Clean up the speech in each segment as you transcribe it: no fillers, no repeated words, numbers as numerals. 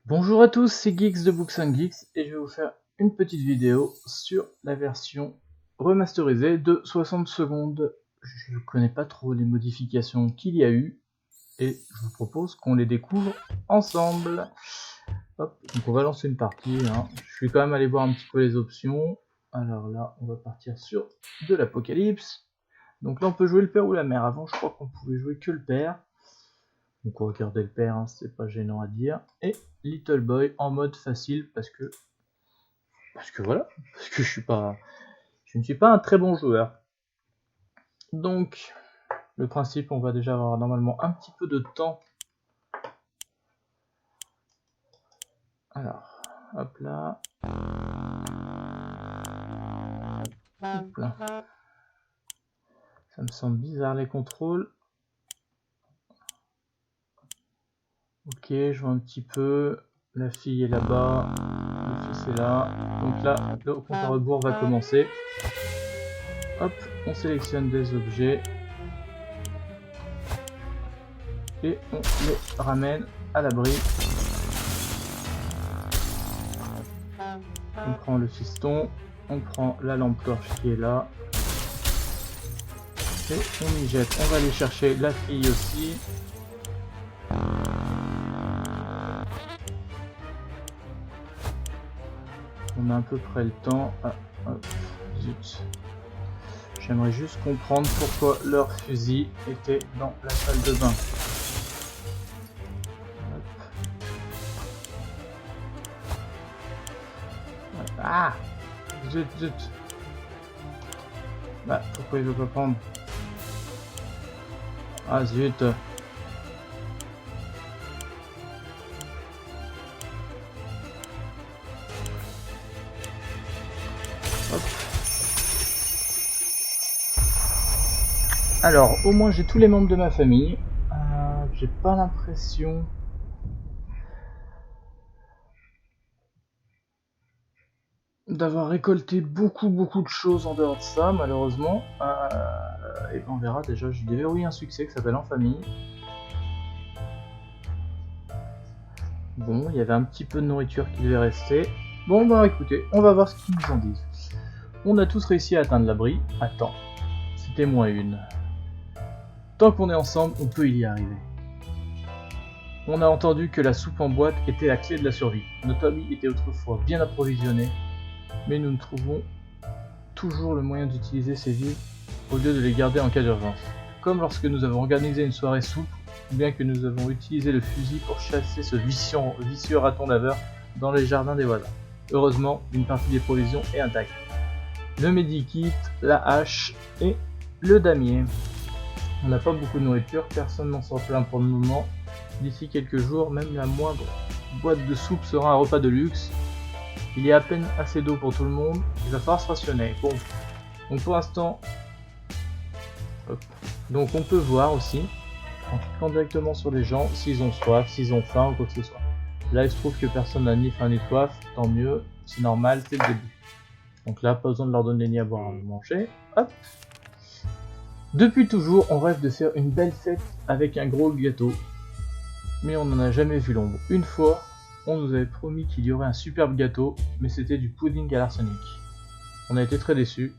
Bonjour à tous, c'est Geeks de Books and Geeks et je vais vous faire une petite vidéo sur la version remasterisée de 60 secondes. Je ne connais pas trop les modifications qu'il y a eu et je vous propose qu'on les découvre ensemble. Hop, donc on va lancer une partie. Je suis quand même allé voir un petit peu les options. Alors là, on va partir sur de l'Apocalypse. Donc là, on peut jouer le père ou la mère. Avant, je crois qu'on pouvait jouer que le père. Donc on va regarder le père, c'est pas gênant à dire. Et Little Boy en mode facile parce que voilà, parce que je ne suis pas un très bon joueur. Donc le principe, on va déjà avoir normalement un petit peu de temps. Alors, hop là. Hop là. Ça me semble bizarre les contrôles. Ok, je vois un petit peu. La fille est là-bas, le fils est là. Donc là, le compte à rebours va commencer. Hop, on sélectionne des objets. Et on les ramène à l'abri. On prend le fiston, on prend la lampe torche qui est là. Et on y jette. On va aller chercher la fille aussi. On a à peu près le temps. Ah, hop, zut. J'aimerais juste comprendre pourquoi leur fusil était dans la salle de bain. Hop. Ah, zut, zut. Bah, pourquoi il veut pas prendre? Ah, zut. Hop. Alors, au moins j'ai tous les membres de ma famille. J'ai pas l'impression d'avoir récolté beaucoup de choses en dehors de ça, malheureusement. Et on verra déjà, j'ai déverrouillé un succès qui s'appelle En Famille. Bon, il y avait un petit peu de nourriture qui devait rester. Bon, bah écoutez, on va voir ce qu'ils nous en disent. On a tous réussi à atteindre l'abri. Attends, c'était -1. Tant qu'on est ensemble, on peut y arriver. On a entendu que la soupe en boîte était la clé de la survie. Notre ami était autrefois bien approvisionné, mais nous ne trouvons toujours le moyen d'utiliser ces vivres au lieu de les garder en cas d'urgence. Comme lorsque nous avons organisé une soirée soupe, ou bien que nous avons utilisé le fusil pour chasser ce vicieux raton laveur dans les jardins des voisins. Heureusement, une partie des provisions est intacte. Le medikit, la hache et le damier. On n'a pas beaucoup de nourriture, personne n'en sort plein pour le moment. D'ici quelques jours, même la moindre boîte de soupe sera un repas de luxe. Il y a à peine assez d'eau pour tout le monde, il va falloir se rationner. Bon, donc pour l'instant, donc on peut voir aussi, en cliquant directement sur les gens, s'ils ont soif, s'ils ont faim ou quoi que ce soit. Là il se trouve que personne n'a ni faim ni soif, tant mieux, c'est normal, c'est le début. Donc là, pas besoin de leur donner ni à boire ni à manger. Hop. Depuis toujours, on rêve de faire une belle fête avec un gros gâteau, mais on n'en a jamais vu l'ombre. Une fois, on nous avait promis qu'il y aurait un superbe gâteau, mais c'était du pudding à l'arsenic. On a été très déçus.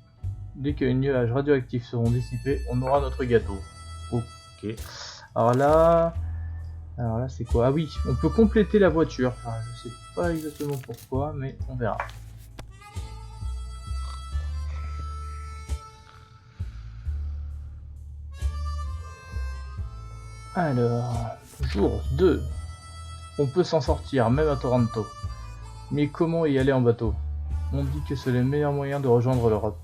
Dès que les nuages radioactifs seront dissipés, on aura notre gâteau. Ok. Alors là c'est quoi? Ah oui, on peut compléter la voiture. Enfin, je sais pas exactement pourquoi, mais on verra. Alors, jour 2. On peut s'en sortir, même à Toronto. Mais comment y aller en bateau? On dit que c'est le meilleur moyen de rejoindre l'Europe.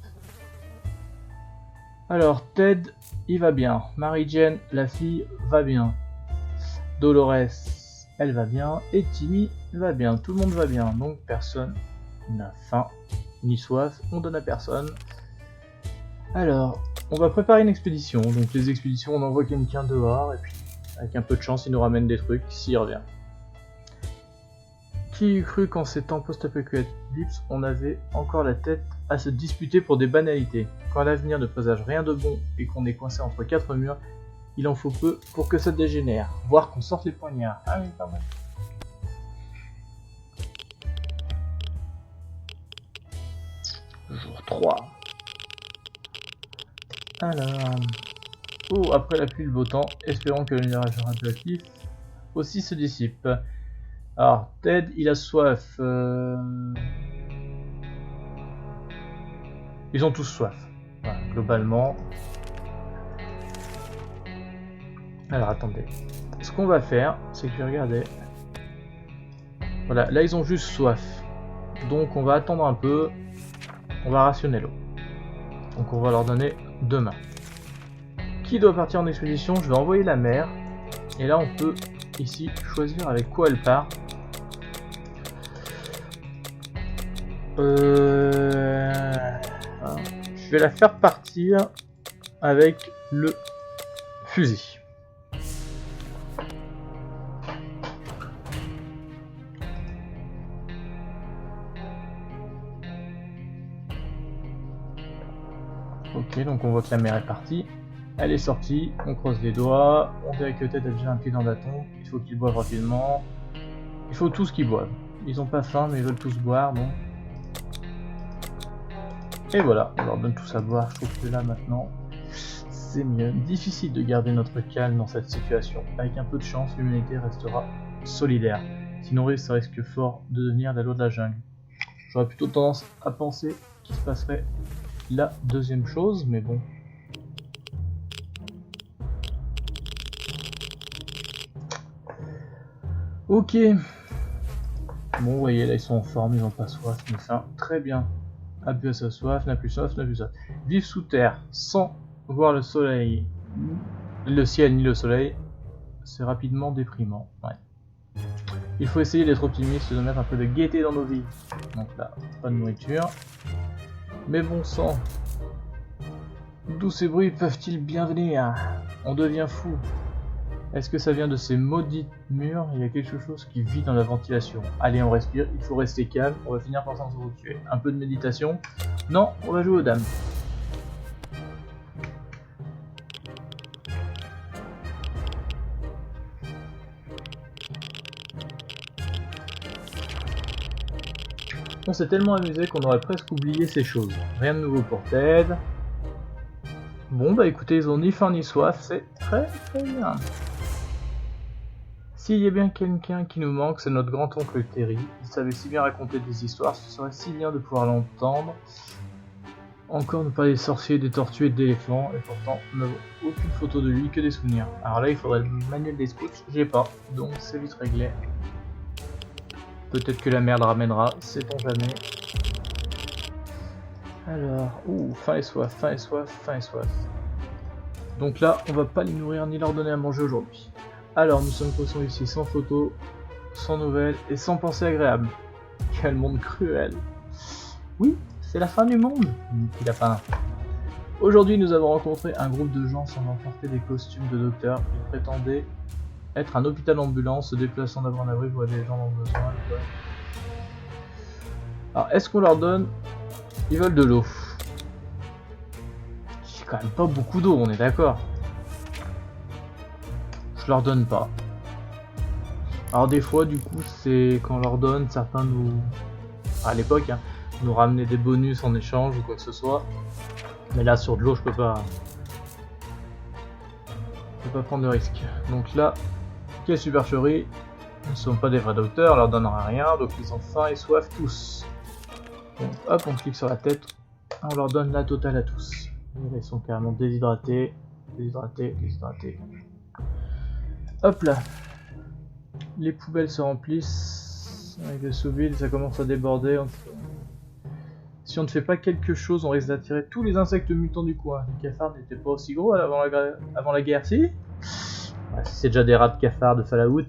Alors, Ted, il va bien. Mary-Jane, la fille, va bien. Dolores, elle va bien. Et Timmy va bien. Tout le monde va bien. Donc, personne n'a faim ni soif. On donne à personne. Alors, on va préparer une expédition. Donc, les expéditions, on envoie quelqu'un dehors. Et puis, avec un peu de chance, il nous ramène des trucs s'il revient. Qui eût cru qu'en ces temps post-apocalypse, on avait encore la tête à se disputer pour des banalités. Quand l'avenir ne présage rien de bon et qu'on est coincé entre quatre murs, il en faut peu pour que ça dégénère, voire qu'on sorte les poignards. Ah oui, pas mal. 3. Alors... Oh, après la pluie, le beau temps, espérons que le mirage radioactif aussi se dissipe. Alors, Ted, il a soif. Ils ont tous soif. Voilà, globalement. Alors, attendez. Ce qu'on va faire, c'est que je vais regarder. Voilà, là, ils ont juste soif. Donc, on va attendre un peu. On va rationner l'eau. Donc, on va leur donner demain. Qui doit partir en expédition? Je vais envoyer la mère. Et là, on peut ici choisir avec quoi elle part. Je vais la faire partir avec le fusil. Ok, donc on voit que la mère est partie. Elle est sortie, on croise les doigts, on dirait que Ted a déjà un pied dans le bâton, il faut qu'ils boivent rapidement. Il faut tous qu'ils boivent. Ils ont pas faim mais ils veulent tous boire, donc... Et voilà, on leur donne tous à boire, je trouve que là maintenant, c'est mieux. Difficile de garder notre calme dans cette situation. Avec un peu de chance, l'humanité restera solidaire. Sinon ça risque fort de devenir la loi de la jungle. J'aurais plutôt tendance à penser qu'il se passerait la deuxième chose, mais bon... Ok. Bon, vous voyez, là, ils sont en forme, ils n'ont pas soif, mais faim. Très bien. A bu à sa soif, n'a plus soif, n'a plus soif. Vivre sous terre, sans voir le soleil, le ciel ni le soleil, c'est rapidement déprimant. Ouais. Il faut essayer d'être optimiste, de mettre un peu de gaieté dans nos vies. Donc là, pas de nourriture. Mais bon sang, d'où ces bruits peuvent-ils bien venir? On devient fou. Est-ce que ça vient de ces maudits murs? Il y a quelque chose qui vit dans la ventilation. Allez, on respire, il faut rester calme, on va finir par s'en tuer. Un peu de méditation? Non, on va jouer aux dames. On s'est tellement amusé qu'on aurait presque oublié ces choses. Rien de nouveau pour Ted. Bon bah écoutez, ils ont ni faim ni soif, c'est très très bien. S'il y a bien quelqu'un qui nous manque, c'est notre grand-oncle Terry. Il savait si bien raconter des histoires, ce serait si bien de pouvoir l'entendre. Encore ne pas des sorciers, des tortues et d'éléphants, et pourtant on n'a aucune photo de lui, que des souvenirs. Alors là il faudrait le manuel des scouts, j'ai pas, donc c'est vite réglé. Peut-être que la merde ramènera, sait-on jamais. Alors, faim et soif, faim et soif, faim et soif. Donc là, on va pas les nourrir ni leur donner à manger aujourd'hui. Alors, nous sommes posés ici sans photos, sans nouvelles et sans pensée agréable. Quel monde cruel. Oui, c'est la fin du monde, dit lapin. Aujourd'hui, nous avons rencontré un groupe de gens semblant porter des costumes de docteurs. Ils prétendaient être un hôpital ambulance se déplaçant d'abri en abri pour aider les gens dans le besoin. Alors, est-ce qu'on leur donne? Ils veulent de l'eau. J'ai quand même pas beaucoup d'eau, on est d'accord. Je leur donne pas. Alors des fois, du coup, c'est quand on leur donne, certains nous... à l'époque, hein, nous ramenaient des bonus en échange ou quoi que ce soit. Mais là, sur de l'eau, je peux pas prendre de risque. Donc là, quelle supercherie. Ils ne sont pas des vrais docteurs, on leur donnera rien, donc ils ont faim et soif tous. Donc hop, on clique sur la tête, on leur donne la totale à tous. Et là, ils sont carrément déshydratés, déshydratés. Hop là, les poubelles se remplissent avec le sous-vide, ça commence à déborder. Si on ne fait pas quelque chose, on risque d'attirer tous les insectes mutants du coin. Les cafards n'étaient pas aussi gros avant la guerre, si ouais, c'est déjà des rats de cafards de Fallout.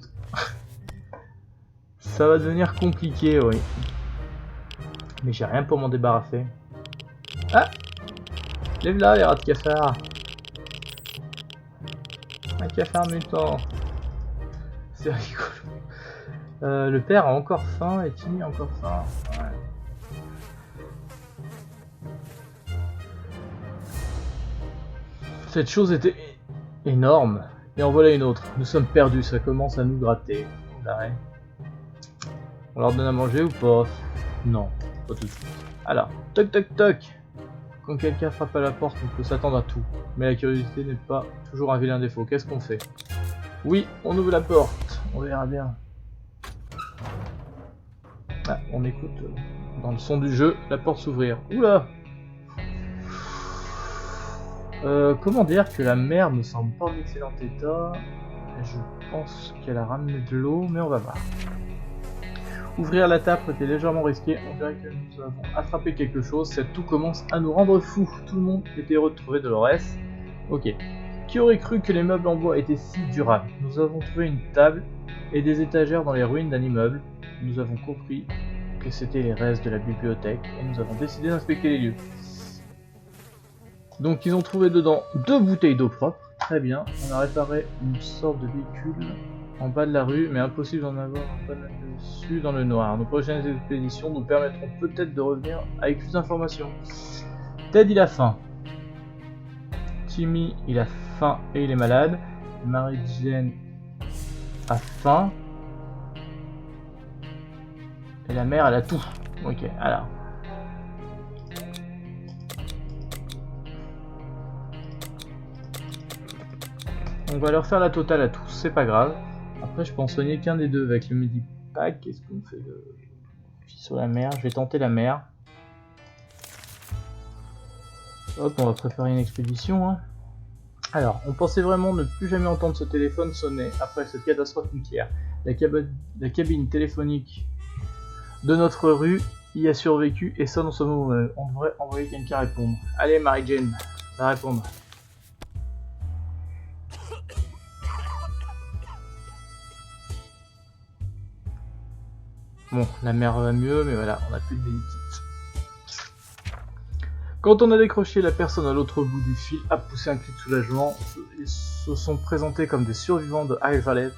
Ça va devenir compliqué, oui. Mais j'ai rien pour m'en débarrasser. Ah! Lève là, les rats de cafard. Un cafard mutant. C'est rigolo. Le père a encore faim et Timmy a encore faim. Ouais. Cette chose était énorme. Et en voilà une autre. Nous sommes perdus, ça commence à nous gratter. On leur donne à manger ou pas? Non, pas tout de suite. Alors, toc toc toc. Quand quelqu'un frappe à la porte, on peut s'attendre à tout. Mais la curiosité n'est pas toujours un vilain défaut. Qu'est-ce qu'on fait? Oui, on ouvre la porte. On verra bien. Ah, on écoute dans le son du jeu la porte s'ouvrir. Oula! Comment dire que la mer me semble pas en excellent état. Je pense qu'elle a ramené de l'eau, mais on va voir. Ouvrir la table était légèrement risqué, on dirait que nous avons attrapé quelque chose, cette tout commence à nous rendre fous. Tout le monde était heureux de trouver Dolores. Ok. Qui aurait cru que les meubles en bois étaient si durables? Nous avons trouvé une table et des étagères dans les ruines d'un immeuble. Nous avons compris que c'était les restes de la bibliothèque et nous avons décidé d'inspecter les lieux. Donc ils ont trouvé dedans 2 bouteilles d'eau propre. Très bien, on a réparé une sorte de véhicule en bas de la rue, mais impossible d'en avoir un panneau dessus dans le noir. Nos prochaines expéditions nous permettront peut-être de revenir avec plus d'informations. Ted il a faim. Timmy il a faim et il est malade. Mary-Jane a faim. Et la mère elle a tout. Ok, alors. On va leur faire la totale à tous, c'est pas grave. Après, je peux en soigner qu'un des deux avec le Medipack. Qu'est-ce qu'on fait sur la mer? Je vais tenter la mer. Hop, on va préparer une expédition. Hein. Alors, on pensait vraiment ne plus jamais entendre ce téléphone sonner après cette catastrophe nucléaire. La cabine téléphonique de notre rue y a survécu et sonne en ce moment. On devrait envoyer quelqu'un répondre. Allez, Mary-Jane, va répondre. Bon, la mer va mieux, mais voilà, on n'a plus de bénédicte. Quand on a décroché, la personne à l'autre bout du fil a poussé un cri de soulagement. Ils se sont présentés comme des survivants de High Valley,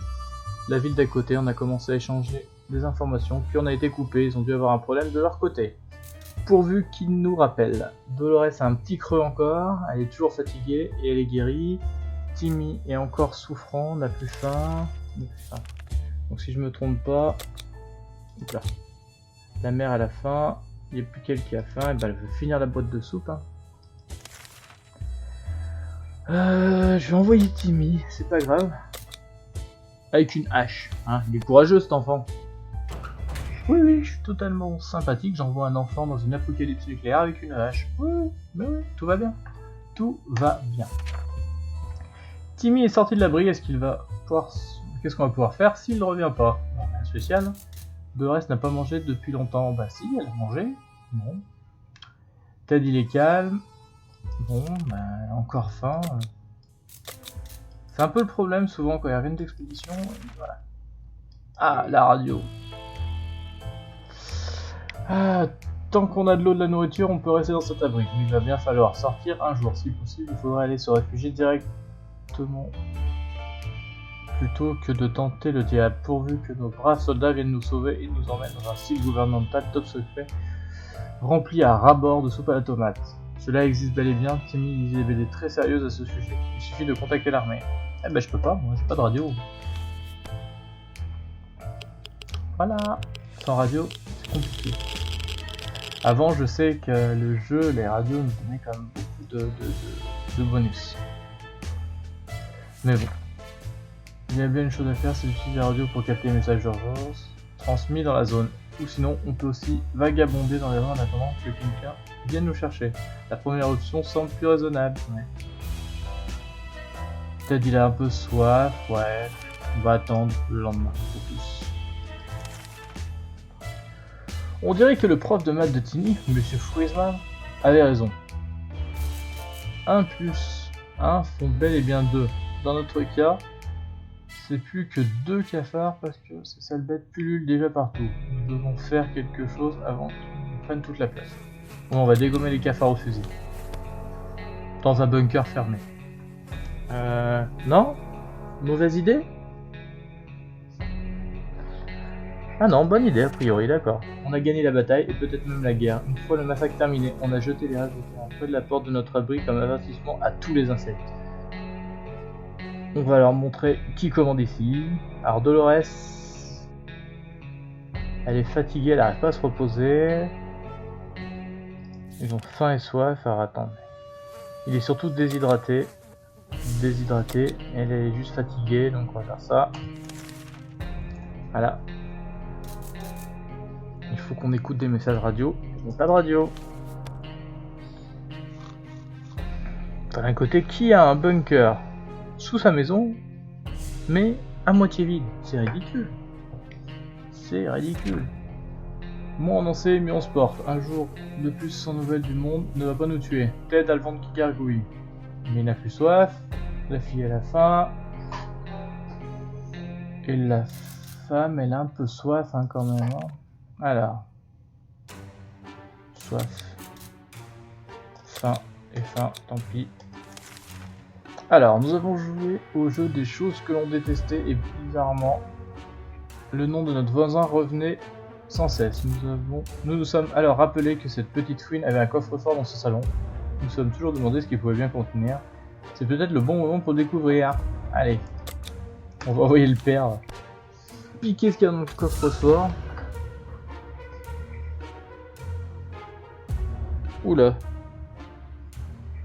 la ville d'à côté. On a commencé à échanger des informations, puis on a été coupés. Ils ont dû avoir un problème de leur côté. Pourvu qu'ils nous rappellent. Dolores a un petit creux encore, elle est toujours fatiguée et elle est guérie. Timmy est encore souffrant, n'a plus faim. Donc si je me trompe pas... Là. La mère a la faim, il n'y a plus qu'elle qui a faim, et ben elle veut finir la boîte de soupe. Hein. Je vais envoyer Timmy, c'est pas grave. Avec une hache, hein. Il est courageux cet enfant. Oui, je suis totalement sympathique, j'envoie un enfant dans une apocalypse nucléaire avec une hache. Oui, tout va bien. Tout va bien. Timmy est sorti de l'abri, est-ce qu'il va pouvoir... Qu'est-ce qu'on va pouvoir faire s'il ne revient pas? Bon, rien de spécial. Dolores n'a pas mangé depuis longtemps. Bah si, elle a mangé. Bon. Ted il est calme. Bon, bah encore faim. C'est un peu le problème souvent quand il y a rien d'expédition. Voilà. Ah, la radio. Ah, tant qu'on a de l'eau, de la nourriture, on peut rester dans cet abri. Mais il va bien falloir sortir un jour. Si possible, il faudra aller se réfugier directement. Plutôt que de tenter le diable, pourvu que nos braves soldats viennent nous sauver et nous emmènent dans un style gouvernemental top secret, rempli à ras-bord de soupe à la tomate. Cela existe bel et bien, Timmy lisait des BD très sérieuses à ce sujet. Il suffit de contacter l'armée. Eh ben je peux pas, moi j'ai pas de radio. Voilà, sans radio, c'est compliqué. Avant je sais que le jeu, les radios nous donnaient quand même beaucoup de bonus. Mais bon. Il y a bien une chose à faire, c'est d'utiliser la radio pour capter les messages d'urgence transmis dans la zone. Ou sinon, on peut aussi vagabonder dans les rangs en attendant que quelqu'un vienne nous chercher. La première option semble plus raisonnable. Ouais. Peut-être il a un peu soif, ouais. On va attendre le lendemain, pour plus. On dirait que le prof de maths de Timmy, Monsieur Friesman, avait raison. 1 plus 1 font bel et bien 2. Dans notre cas, c'est plus que 2 cafards parce que ces sales bêtes pullulent déjà partout. Nous devons faire quelque chose avant qu'ils prennent toute la place. Bon, on va dégommer les cafards au fusil. Dans un bunker fermé. Non? Mauvaise idée? Ah non, bonne idée a priori, d'accord. On a gagné la bataille et peut-être même la guerre. Une fois le massacre terminé, on a jeté les résultats près de la porte de notre abri comme avertissement à tous les insectes. On va leur montrer qui commande ici. Alors Dolores, elle est fatiguée, elle n'arrive pas à se reposer. Ils ont faim et soif. Alors attends. Il est surtout déshydraté. Elle est juste fatiguée, donc on va faire ça. Voilà. Il faut qu'on écoute des messages radio. Ils n'ont pas de radio. D'un côté, qui a un bunker sous sa maison, mais à moitié vide? C'est ridicule. C'est ridicule. Moins on en sait, mieux on se porte. Un jour de plus sans nouvelles du monde ne va pas nous tuer. Ted a le ventre qui gargouille. Mais il n'a plus soif. La fille a la faim. Et la femme, elle a un peu soif hein, quand même. Hein. Alors. Soif. Faim et faim, tant pis. Alors, nous avons joué au jeu des choses que l'on détestait et bizarrement, le nom de notre voisin revenait sans cesse. Nous nous sommes alors rappelé que cette petite fouine avait un coffre-fort dans ce salon. Nous sommes toujours demandé ce qu'il pouvait bien contenir. C'est peut-être le bon moment pour le découvrir. Allez, on va envoyer le père piquer ce qu'il y a dans le coffre-fort. Oula.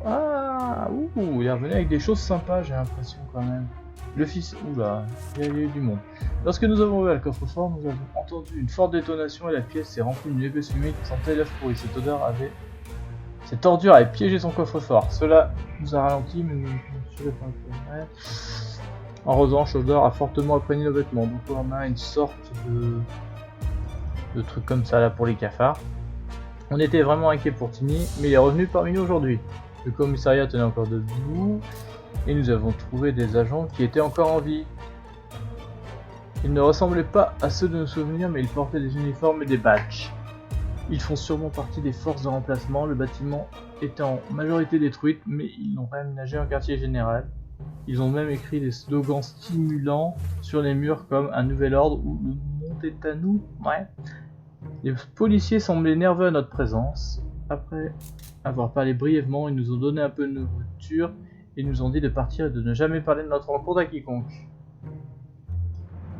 Ah, il est revenu avec des choses sympas, j'ai l'impression quand même. Le fils, oula, il y a eu du monde. Lorsque nous avons ouvert le coffre-fort, nous avons entendu une forte détonation et la pièce s'est remplie d'une épaisse fumée qui sentait l'œuf pourri. Cette ordure avait piégé son coffre-fort. Cela nous a ralenti, mais nous ne savons pas. En revanche, l'odeur a fortement imprégné nos vêtements. Donc on a une sorte de truc comme ça là pour les cafards. On était vraiment inquiet pour Timmy, mais il est revenu parmi nous aujourd'hui. Le commissariat tenait encore debout et nous avons trouvé des agents qui étaient encore en vie. Ils ne ressemblaient pas à ceux de nos souvenirs, mais ils portaient des uniformes et des badges. Ils font sûrement partie des forces de remplacement. Le bâtiment était en majorité détruit, mais ils l'ont réaménagé en quartier général. Ils ont même écrit des slogans stimulants sur les murs comme un nouvel ordre ou le monde est à nous. Ouais. Les policiers semblaient nerveux à notre présence. Après avoir parlé brièvement, ils nous ont donné un peu de nourriture et nous ont dit de partir et de ne jamais parler de notre rencontre à quiconque.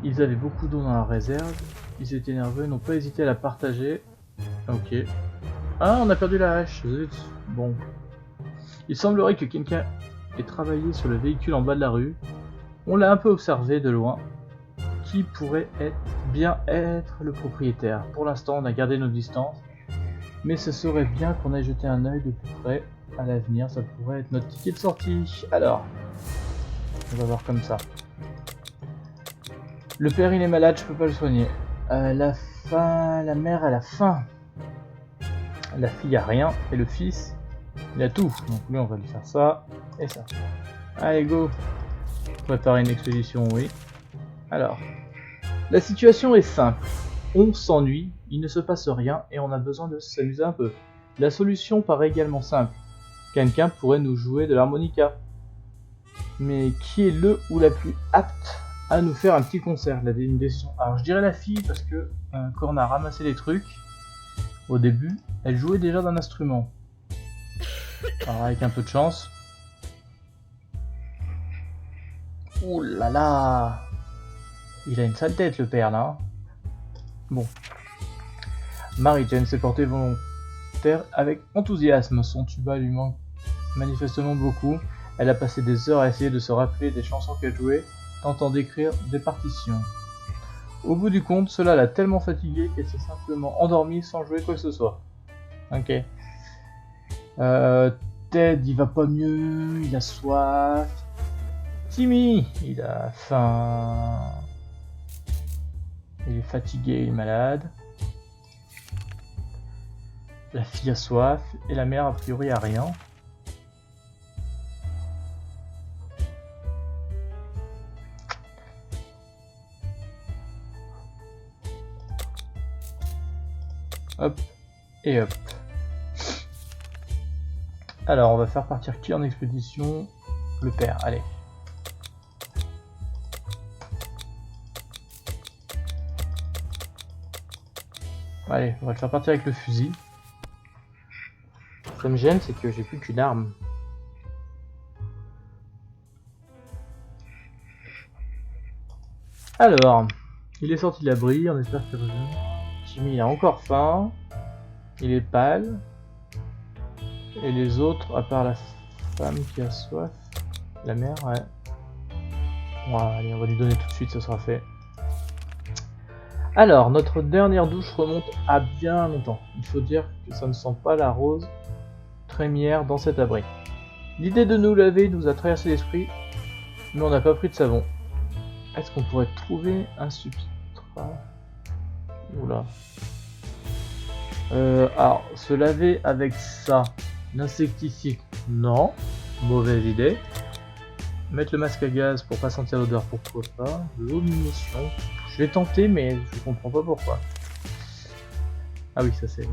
Ils avaient beaucoup d'eau dans la réserve, ils étaient nerveux et n'ont pas hésité à la partager. Ok. Ah, on a perdu la hache, zut. Bon. Il semblerait que quelqu'un ait travaillé sur le véhicule en bas de la rue. On l'a un peu observé de loin. Qui pourrait bien être le propriétaire? Pour l'instant, on a gardé nos distances. Mais ce serait bien qu'on aille jeter un œil de plus près. À l'avenir, ça pourrait être notre ticket de sortie. Alors, on va voir comme ça. Le père il est malade, je peux pas le soigner. La mère elle a faim. La fille a rien. Et le fils, il a tout. Donc lui on va lui faire ça et ça. Allez go. Préparer une expédition, oui. Alors, la situation est simple. On s'ennuie, il ne se passe rien et on a besoin de s'amuser un peu. La solution paraît également simple. Quelqu'un pourrait nous jouer de l'harmonica. Mais qui est le ou la plus apte à nous faire un petit concert? Une décision. Alors je dirais la fille parce que quand on a ramassé les trucs, au début, elle jouait déjà d'un instrument. Alors avec un peu de chance. Ouh là là! Il a une sale tête le père là. Bon. Mary-Jane s'est portée volontaire avec enthousiasme. Son tuba lui manque manifestement beaucoup. Elle a passé des heures à essayer de se rappeler des chansons qu'elle jouait, tentant d'écrire des partitions. Au bout du compte, cela l'a tellement fatiguée qu'elle s'est simplement endormie sans jouer quoi que ce soit. Ok. Ted, il va pas mieux, il a soif. Timmy, il a faim. Il est fatigué, il est malade. La fille a soif et la mère a priori a rien. Hop et hop. Alors on va faire partir qui en expédition? Le père, allez. Allez, on va le faire partir avec le fusil. Ce qui me gêne, c'est que j'ai plus qu'une arme. Alors, il est sorti de l'abri, on espère qu'il revient. Jimmy il a encore faim. Il est pâle. Et les autres, à part la femme qui a soif, la mère, ouais. Ouais, allez, on va lui donner tout de suite, ça sera fait. Alors, notre dernière douche remonte à bien longtemps. Il faut dire que ça ne sent pas la rose trémière dans cet abri. L'idée de nous laver nous a traversé l'esprit, mais on n'a pas pris de savon. Est-ce qu'on pourrait trouver un substrat? Oula. Alors, se laver avec ça, l'insecticide, non. Mauvaise idée. Mettre le masque à gaz pour pas sentir l'odeur, pourquoi pas. De l'eau de munition. Je vais tenter, mais je comprends pas pourquoi. Ah oui, ça c'est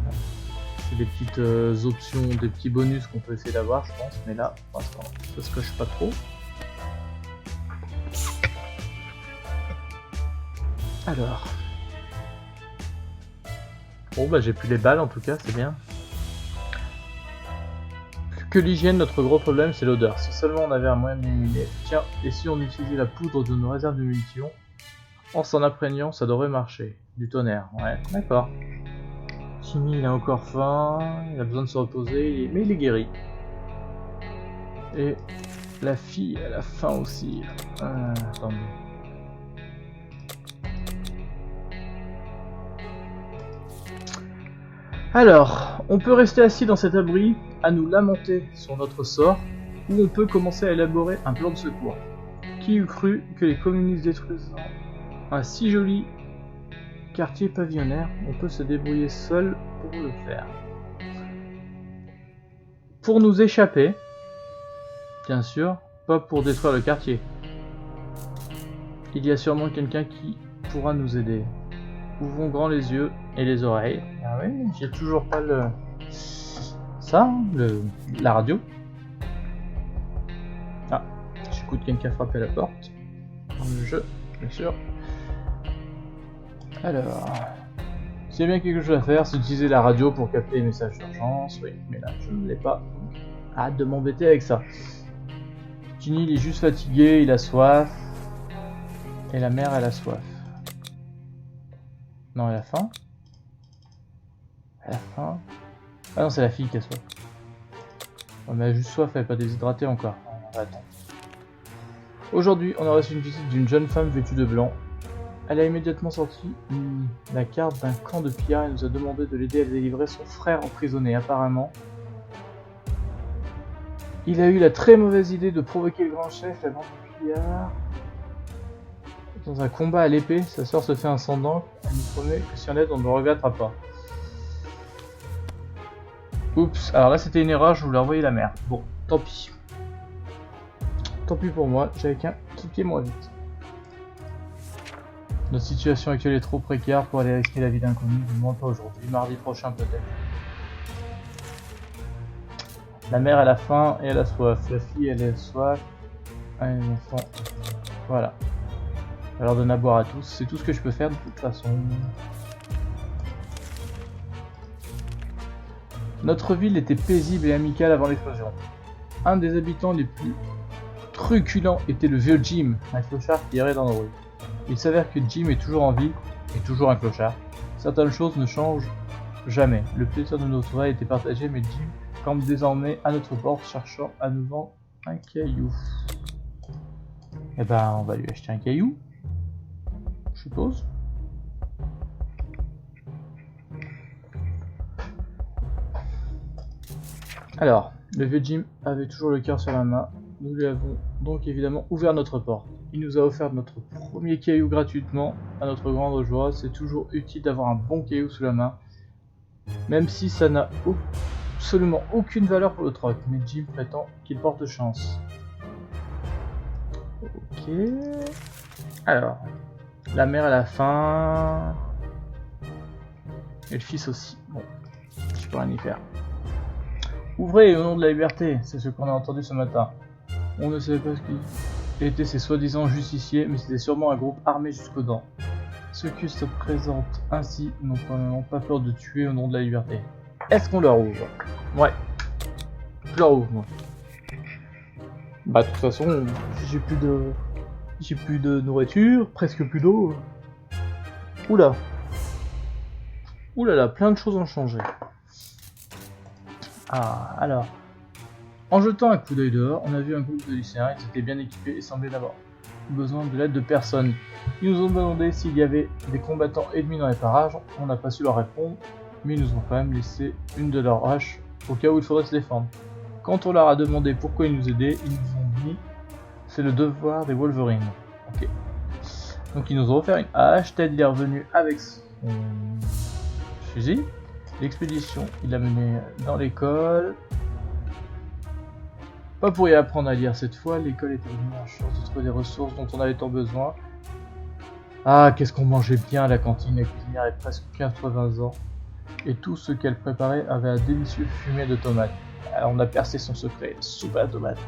des petites options, des petits bonus qu'on peut essayer d'avoir, je pense. Mais là, pour l'instant, ça se coche pas trop. Alors. Bon, bah j'ai plus les balles en tout cas, c'est bien. Plus que l'hygiène, notre gros problème c'est l'odeur. Si seulement on avait un moyen de l'éliminer. Tiens, et si on utilisait la poudre de nos réserves de munitions? En s'en imprégnant, ça devrait marcher. Du tonnerre, ouais, d'accord. Timmy, il a encore faim, il a besoin de se reposer, mais il est guéri. Et la fille, elle a faim aussi. Attendez. Alors, on peut rester assis dans cet abri, à nous lamenter sur notre sort, ou on peut commencer à élaborer un plan de secours. Qui eût cru que les communistes détruisant un si joli quartier pavillonnaire, on peut se débrouiller seul pour le faire. Pour nous échapper, bien sûr, pas pour détruire le quartier. Il y a sûrement quelqu'un qui pourra nous aider. Ouvrons grand les yeux et les oreilles. Ah oui, j'ai toujours pas le... ça, la radio. Ah, j'écoute quelqu'un frapper à la porte. Bien sûr. Alors... s'il y a bien quelque chose à faire, c'est d'utiliser la radio pour capter les messages d'urgence. Oui, mais là, je ne l'ai pas. Hâte de m'embêter avec ça. Ginny, il est juste fatigué, il a soif. Et la mère, elle a soif. Non, elle a faim. Elle a faim. Ah non, c'est la fille qui a soif. Oh, mais elle a juste soif, elle n'est pas déshydratée encore. On va attendre. Aujourd'hui, on a reçu une visite d'une jeune femme vêtue de blanc. Elle a immédiatement sorti la carte d'un camp de pillards et nous a demandé de l'aider à délivrer son frère emprisonné. Apparemment, il a eu la très mauvaise idée de provoquer le grand chef, la bande de pillards. Dans un combat à l'épée, sa sœur se fait un sang d'encre. Elle nous promet que si on aide, on ne le regrettera pas. Oups, alors là c'était une erreur, je voulais envoyer la merde. Bon, tant pis. Tant pis pour moi, j'avais qu'un cliquer moins vite. Notre situation actuelle est trop précaire pour aller risquer la vie d'inconnu, du moins pas aujourd'hui, mardi prochain peut-être. La mère elle a faim et elle a soif, la fille elle a soif, allez les enfants, voilà. Je vais leur donner à boire à tous, c'est tout ce que je peux faire de toute façon. Notre ville était paisible et amicale avant l'explosion. Un des habitants les plus truculents était le vieux Jim, un clochard qui errait dans nos rues. Il s'avère que Jim est toujours en vie, et toujours un clochard. Certaines choses ne changent jamais. Le plaisir de nos trouvailles était partagé, mais Jim campe désormais à notre porte, cherchant à nous vendre un caillou. Eh ben, on va lui acheter un caillou, je suppose. Alors, le vieux Jim avait toujours le cœur sur la main. Nous lui avons donc évidemment ouvert notre porte. Il nous a offert notre premier caillou gratuitement, à notre grande joie. C'est toujours utile d'avoir un bon caillou sous la main, même si ça n'a absolument aucune valeur pour le troc. Mais Jim prétend qu'il porte chance. Ok. Alors, la mère elle a faim. Et le fils aussi. Bon, je peux rien y faire. Ouvrez au nom de la liberté, c'est ce qu'on a entendu ce matin. On ne savait pas ce qui étaient ces soi-disant justiciers, mais c'était sûrement un groupe armé jusqu'aux dents. Ceux qui se présentent ainsi n'ont probablement pas peur de tuer au nom de la liberté. Est-ce qu'on leur ouvre? Ouais. Je leur ouvre, moi. Bah, de toute façon, j'ai plus de nourriture, presque plus d'eau. Oula. Oulala, plein de choses ont changé. Ah, alors. En jetant un coup d'œil dehors, on a vu un groupe de lycéens, ils étaient bien équipés et semblaient n'avoir besoin de l'aide de personne. Ils nous ont demandé s'il y avait des combattants ennemis dans les parages, on n'a pas su leur répondre, mais ils nous ont quand même laissé une de leurs haches au cas où il faudrait se défendre. Quand on leur a demandé pourquoi ils nous aidaient, ils nous ont dit c'est le devoir des Wolverines. Ok. Donc ils nous ont offert une hache, Ted est revenu avec son fusil. L'expédition, il l'a mené dans l'école. Pas pour y apprendre à lire cette fois, l'école était une meilleure chance de trouver des ressources dont on avait tant besoin. Ah, qu'est-ce qu'on mangeait bien à la cantine, la cuisinière avait presque 80 ans. Et tout ce qu'elle préparait avait un délicieux fumet de tomates. Alors on a percé son secret, soupe à tomates.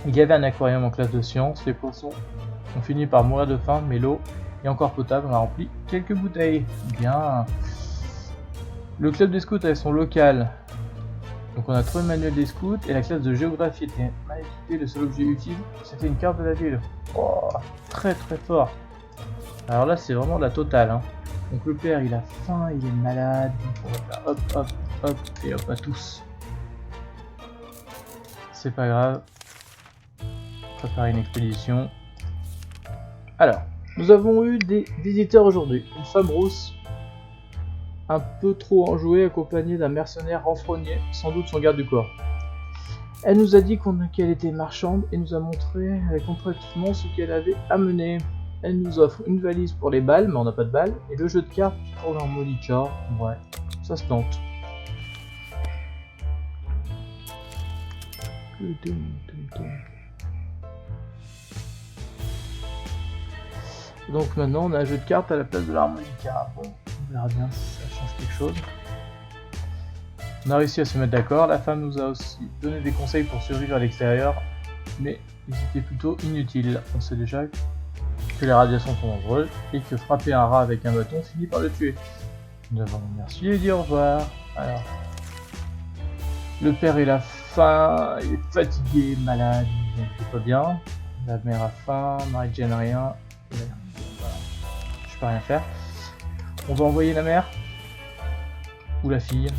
Il y avait un aquarium en classe de sciences, les poissons ont fini par mourir de faim, mais l'eau est encore potable, on a rempli quelques bouteilles. Bien. Le club des scouts avait son local. Donc on a trouvé le manuel des scouts et la classe de géographie était mal équipée, le seul objet utile c'était une carte de la ville. Oh, très très fort. Alors là c'est vraiment la totale. Hein. Donc le père il a faim, il est malade, donc on va faire hop hop hop et hop à tous. C'est pas grave. Préparer une expédition. Alors, nous avons eu des visiteurs aujourd'hui. Une femme rousse, un peu trop enjouée, accompagnée d'un mercenaire renfrogné, sans doute son garde du corps. Elle nous a dit qu'elle était marchande et nous a montré concrètement ce qu'elle avait amené. Elle nous offre une valise pour les balles, mais on n'a pas de balles, et le jeu de cartes pour l'harmonica. Ouais, ça se tente. Donc maintenant on a un jeu de cartes à la place de l'harmonica. Bon, on verra bien si ça change quelque chose. On a réussi à se mettre d'accord. La femme nous a aussi donné des conseils pour survivre à l'extérieur, mais ils étaient plutôt inutiles. On sait déjà que les radiations sont dangereuses et que frapper un rat avec un bâton finit par le tuer. Nous avons remercié et dit au revoir. Alors, le père il a faim, il est fatigué, malade, il n'est pas bien. La mère a faim, Marie-Jane rien. Voilà. Je peux rien faire. On va envoyer la mère ou la fille.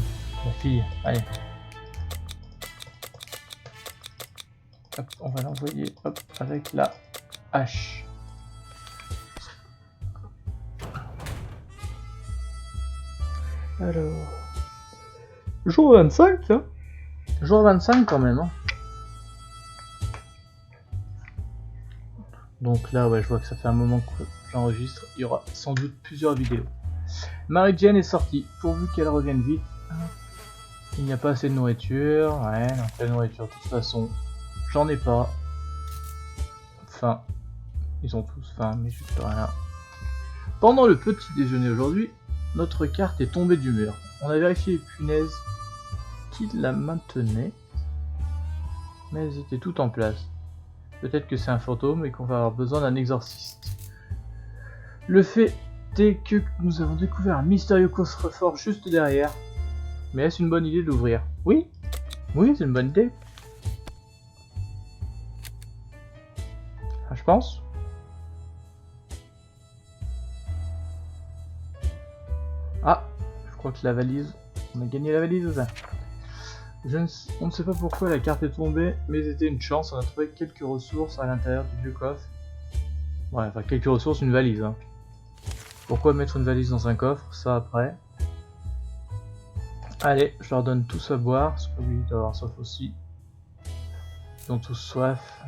La fille, allez. Hop, on va l'envoyer avec la hache. Alors, jour 25 là. Jour 25 quand même. Hein. Donc là, ouais, je vois que ça fait un moment que j'enregistre. Il y aura sans doute plusieurs vidéos. Marie-Jane est sortie, pourvu qu'elle revienne vite. Il n'y a pas assez de nourriture. Ouais, non, la nourriture, de toute façon, j'en ai pas. Faim. Ils ont tous faim, mais je fais rien. Pendant le petit déjeuner aujourd'hui, notre carte est tombée du mur. On a vérifié les punaises qui la maintenaient, mais elles étaient toutes en place. Peut-être que c'est un fantôme et qu'on va avoir besoin d'un exorciste. Le fait est que nous avons découvert un mystérieux coffre-fort juste derrière. Mais est-ce une bonne idée d'ouvrir? Oui, oui, c'est une bonne idée. Ah, je pense. Ah, je crois que la valise... On a gagné la valise, ça. On ne sait pas pourquoi la carte est tombée, mais c'était une chance, on a trouvé quelques ressources à l'intérieur du vieux coffre. Ouais, enfin quelques ressources, une valise. Hein. Pourquoi mettre une valise dans un coffre? Ça après. Allez, je leur donne tous à boire, parce que lui il doit avoir soif aussi. Ils ont tous soif.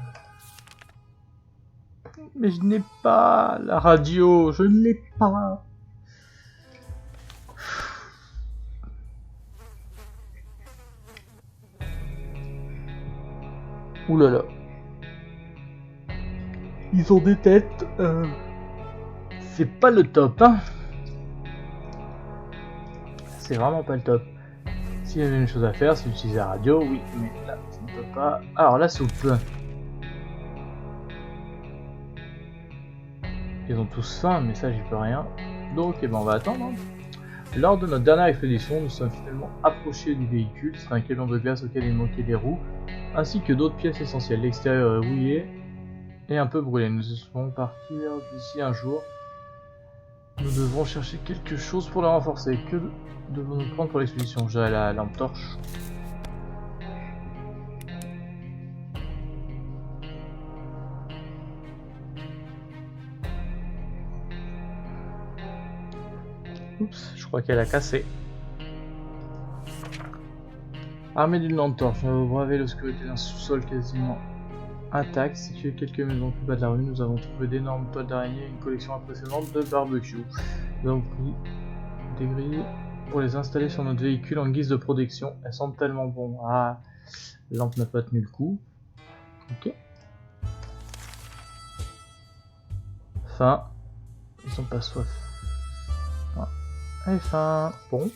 Mais je n'ai pas la radio, je ne l'ai pas. Ouh là là. Ils ont des têtes. C'est pas le top, hein. C'est vraiment pas le top. S'il y avait une chose à faire, c'est d'utiliser la radio, oui, mais là, je ne peux pas. Alors, la soupe. Ils ont tous faim, mais ça, j'y peux rien. Donc, eh ben, on va attendre. Hein. Lors de notre dernière expédition, nous sommes finalement approchés du véhicule. C'est un camion de glace auquel il manquait des roues, ainsi que d'autres pièces essentielles. L'extérieur est rouillé et un peu brûlé. Nous espérons partir d'ici un jour. Nous devrons chercher quelque chose pour la renforcer. Que devons-nous prendre pour l'expédition? J'ai la lampe torche. Oups, je crois qu'elle a cassé. Armée d'une lampe torche, nous avons bravé l'obscurité d'un sous-sol quasiment intact. Situé quelques maisons plus bas de la rue, nous avons trouvé d'énormes toiles d'araignée et une collection impressionnante de barbecue. Nous avons pris des grilles pour les installer sur notre véhicule en guise de protection. Elles sentent tellement bon. Ah, la lampe n'a pas tenu le coup. Ok. Faim. Ils ont pas soif. Ah. Et faim. Bon.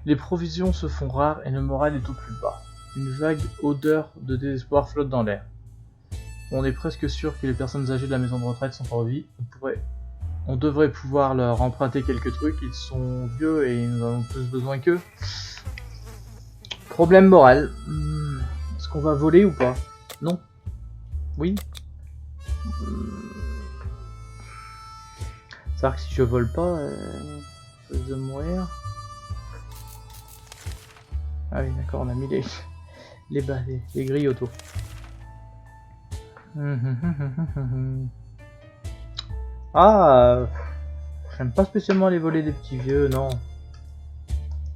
Les provisions se font rares et le moral est au plus bas. Une vague odeur de désespoir flotte dans l'air. On est presque sûr que les personnes âgées de la maison de retraite sont en vie. On devrait pouvoir leur emprunter quelques trucs. Ils sont vieux et nous avons plus besoin qu'eux. Problème moral. Est-ce qu'on va voler ou pas? Non. Oui. C'est-à-dire que si je vole pas, je risque de mourir. Ah oui, d'accord, on a mis les grilles autour. Ah, j'aime pas spécialement aller voler des petits vieux, non.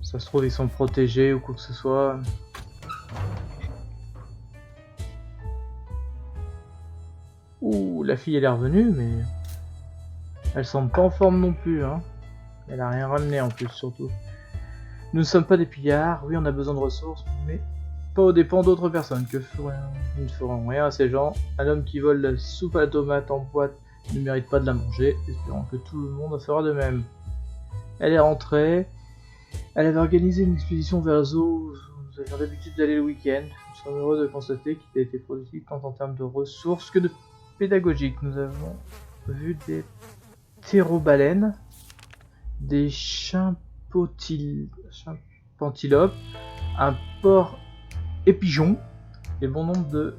Ça se trouve, ils sont protégés ou quoi que ce soit. Ouh, la fille elle est revenue, mais elle semble pas en forme non plus, hein. Elle a rien ramené en plus, surtout. Nous ne sommes pas des pillards, oui on a besoin de ressources, mais pas aux dépens d'autres personnes. Nous ne ferons rien à ces gens. Un homme qui vole la soupe à la tomate en boîte ne mérite pas de la manger, espérons que tout le monde fera de même. Elle est rentrée, elle avait organisé une expédition vers le zoo où nous avions l'habitude d'aller le week-end. Nous sommes heureux de constater qu'il a été productif tant en termes de ressources que de pédagogique. Nous avons vu des ptérobaleines, des chimpantilopes, un porc épigeon, et bon nombre de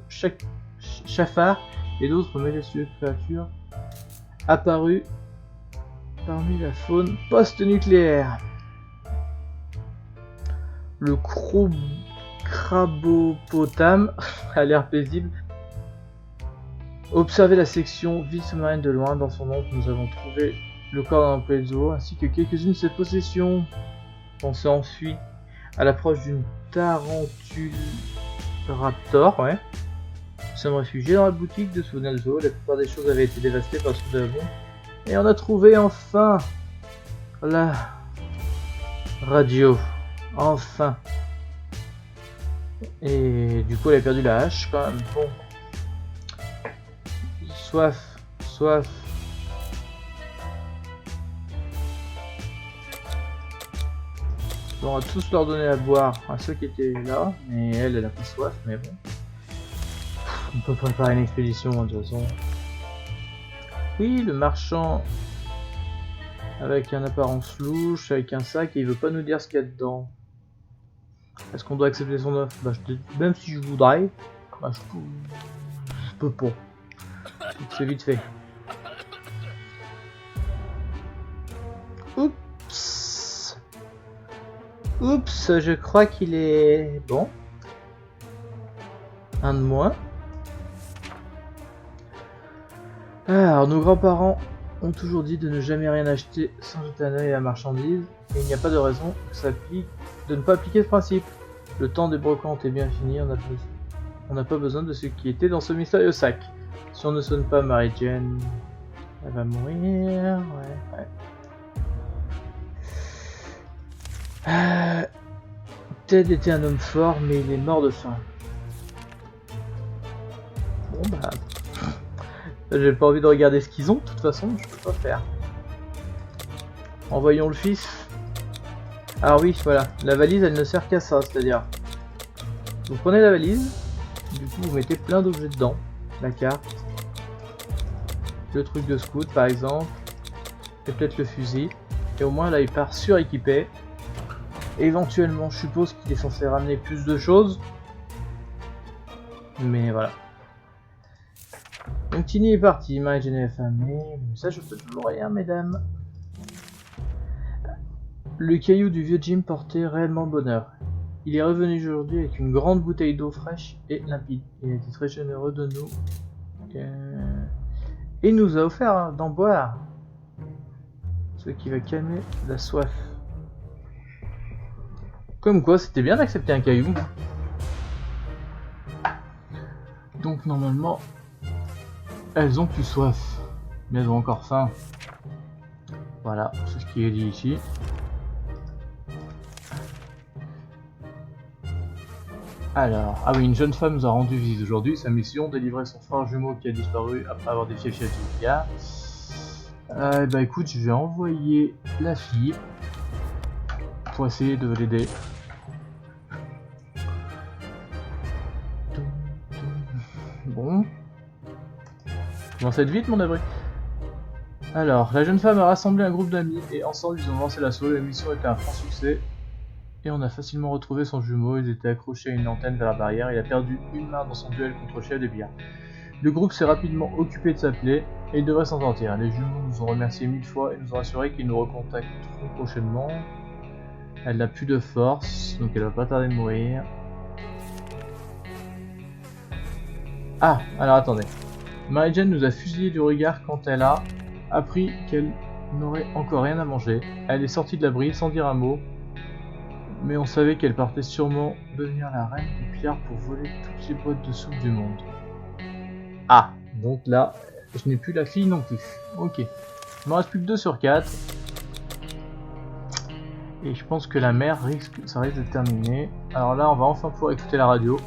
chafards et d'autres majestueuses créatures apparues parmi la faune post-nucléaire. Le crabopotame a l'air paisible. Observez la section vie sous-marine de loin. Dans son ombre, nous avons trouvé le corps d'un employé de zoo ainsi que quelques-unes de ses possessions. On s'est enfui à l'approche d'une tarentule-raptor, ouais. Nous sommes réfugiés dans la boutique de souvenir zoo. La plupart des choses avaient été dévastées par ce de la bombe. Et on a trouvé enfin la radio. Enfin. Et du coup elle a perdu la hache quand même. Bon. Soif. On va tous leur donner à boire à ceux qui étaient là, mais elle a pas soif, mais bon. On peut préparer une expédition de toute façon. Oui, le marchand avec une apparence louche, avec un sac, et il veut pas nous dire ce qu'il y a dedans. Est-ce qu'on doit accepter son offre? Bah, même si je voudrais, bah, je peux pas. C'est vite fait. Oups, je crois qu'il est bon. Un de moins. Alors, nos grands-parents ont toujours dit de ne jamais rien acheter sans jeter un œil à la marchandise, et il n'y a pas de raison de ne pas appliquer ce principe. Le temps des brocantes est bien fini, on n'a pas besoin de ce qui était dans ce mystérieux sac. Si on ne sonne pas Mary Jane, elle va mourir. Ouais. Ted était un homme fort, mais il est mort de faim. Bon bah... J'ai pas envie de regarder ce qu'ils ont, de toute façon, je peux pas faire. Envoyons le fils. Alors oui, voilà, la valise elle ne sert qu'à ça, c'est-à-dire... Vous prenez la valise, du coup vous mettez plein d'objets dedans. La carte, le truc de scout par exemple, et peut-être le fusil. Et au moins là il part suréquipé. Éventuellement je suppose qu'il est censé ramener plus de choses. Mais voilà. Donc Tini est parti, Mary Jane est affamée. Ça je peux toujours rien mesdames. Le caillou du vieux Jim portait réellement bonheur. Il est revenu aujourd'hui avec une grande bouteille d'eau fraîche et limpide. Il a été très généreux de nous. Et il nous a offert d'en boire. Ce qui va calmer la soif. Comme quoi, c'était bien d'accepter un caillou. Donc normalement, elles ont plus soif. Mais elles ont encore faim. Voilà, c'est ce qui est dit ici. Alors, ah oui, une jeune femme nous a rendu visite aujourd'hui. Sa mission, délivrer son frère jumeau qui a disparu après avoir défié le chef du gars. Bah écoute, je vais envoyer la fille pour essayer de l'aider. Bon. Commence à être vite mon abri. Alors, la jeune femme a rassemblé un groupe d'amis et ensemble ils ont lancé l'assaut. La mission était un franc succès. Et on a facilement retrouvé son jumeau, ils étaient accrochés à une antenne vers la barrière, il a perdu une main dans son duel contre le chef de billard. Le groupe s'est rapidement occupé de sa plaie, et il devrait s'en sortir. Les jumeaux nous ont remerciés 1000 fois et nous ont assuré qu'ils nous recontacteront prochainement. Elle n'a plus de force, donc elle va pas tarder de mourir. Ah, alors attendez. Mary-Jane nous a fusillé du regard quand elle a appris qu'elle n'aurait encore rien à manger. Elle est sortie de l'abri sans dire un mot. Mais on savait qu'elle partait sûrement devenir la reine des pillards pour voler toutes les boîtes de soupe du monde. Ah, donc là, je n'ai plus la fille non plus. Ok. Il me reste plus que 2 sur 4. Et je pense que la mère ça risque de terminer. Alors là, on va enfin pouvoir écouter la radio.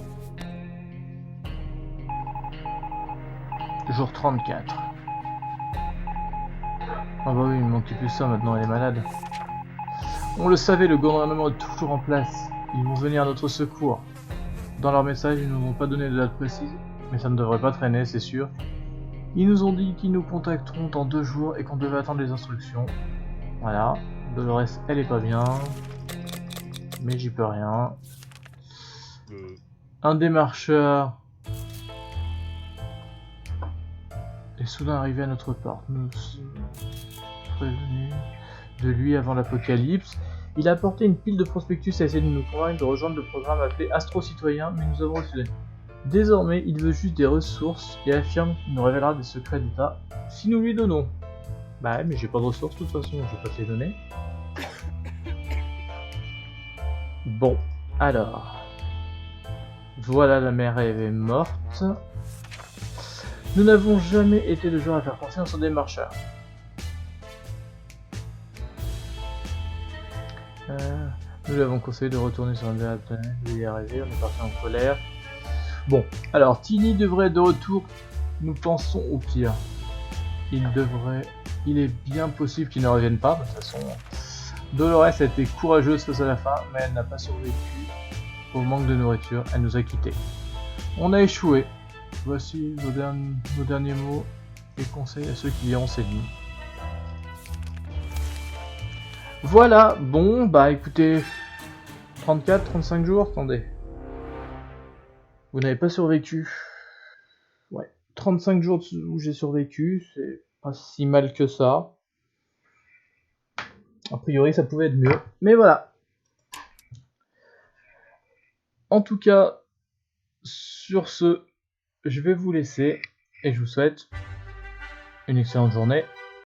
Jour 34. Ah bah oui, il me manquait plus ça maintenant, elle est malade. On le savait, le gouvernement est toujours en place. Ils vont venir à notre secours. Dans leur message, ils ne nous ont pas donné de date précise, mais ça ne devrait pas traîner, c'est sûr. Ils nous ont dit qu'ils nous contacteront dans 2 jours et qu'on devait attendre les instructions. Voilà. Dolores, elle est pas bien. Mais j'y peux rien. Un démarcheur est soudain arrivé à notre porte. Nous sommes prévenus de lui avant l'apocalypse. Il a apporté une pile de prospectus et a essayé de nous convaincre de rejoindre le programme appelé Astro Citoyen, mais nous avons refusé. Désormais, il veut juste des ressources et affirme qu'il nous révélera des secrets d'État si nous lui donnons. Bah ouais, mais j'ai pas de ressources de toute façon, je vais pas te les donner. Bon, alors. Voilà, la mère est morte. Nous n'avons jamais été le genre à faire confiance aux démarcheurs. Nous lui avons conseillé de retourner sur la planète, de y arriver, on est parti en colère. Bon, alors Tini devrait être de retour, nous pensons au pire. Il est bien possible qu'il ne revienne pas, de toute façon. Dolores a été courageuse face à la fin, mais elle n'a pas survécu au manque de nourriture, elle nous a quittés. On a échoué. Voici nos derniers mots et conseils à ceux qui liront ces lignes. Voilà, bon, bah écoutez, 34, 35 jours, attendez. Vous n'avez pas survécu. Ouais, 35 jours où j'ai survécu, c'est pas si mal que ça. A priori, ça pouvait être mieux, mais voilà. En tout cas, sur ce, je vais vous laisser et je vous souhaite une excellente journée.